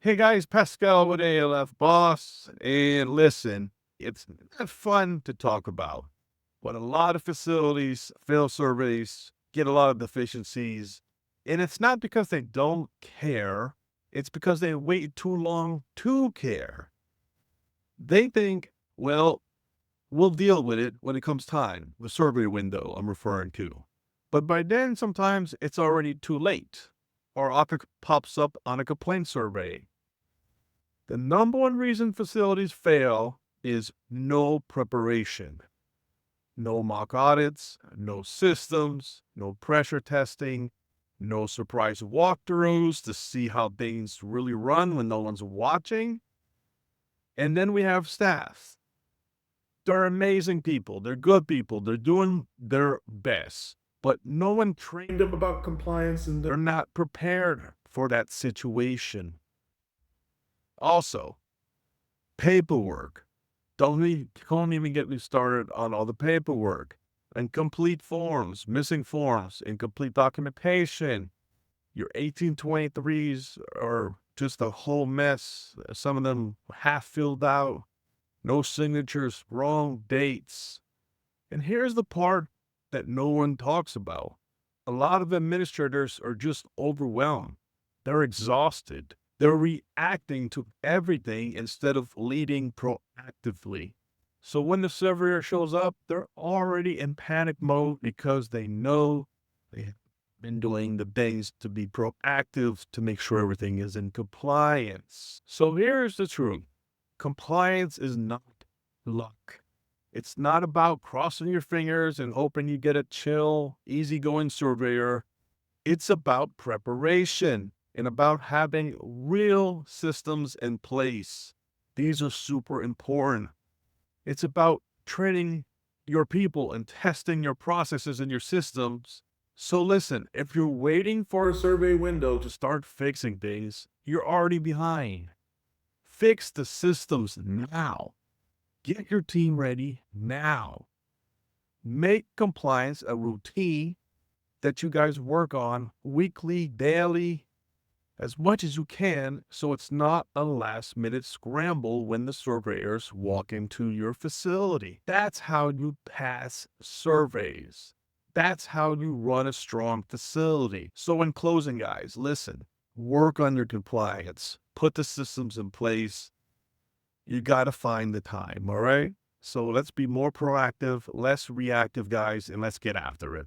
Hey guys, Pascal with ALF Boss. And listen, it's not fun to talk about, but a lot of facilities fail surveys, get a lot of deficiencies. And it's not because they don't care, it's because they wait too long to care. They think, well, we'll deal with it when it comes time, the survey window I'm referring to. But by then, sometimes it's already too late, or pops up on a complaint survey. The number one reason facilities fail is no preparation. No mock audits, no systems, no pressure testing, no surprise walkthroughs to see how things really run when no one's watching. And then we have staff. They're amazing people. They're good people. They're doing their best. But no one trained them about compliance and they're not prepared for that situation. Also, paperwork. Don't even get me started on all the paperwork. Incomplete forms, missing forms, incomplete documentation. Your 1823s are just a whole mess. Some of them half filled out, no signatures, wrong dates. And here's the part that no one talks about. A lot of administrators are just overwhelmed. They're exhausted. They're reacting to everything instead of leading proactively. So when the surveyor shows up, they're already in panic mode because they know they have been doing the things to be proactive to make sure everything is in compliance. So here's the truth. Compliance is not luck. It's not about crossing your fingers and hoping you get a chill, easygoing surveyor. It's about preparation and about having real systems in place. These are super important. It's about training your people and testing your processes and your systems. So listen, if you're waiting for a survey window to start fixing things, you're already behind. Fix the systems now. Get your team ready now. Make compliance a routine that you guys work on weekly, daily, as much as you can, so it's not a last minute scramble when the surveyors walk into your facility. That's how you pass surveys. That's how you run a strong facility. So in closing, guys, listen, work on your compliance, put the systems in place. You got to find the time, all right? So let's be more proactive, less reactive, guys, and let's get after it.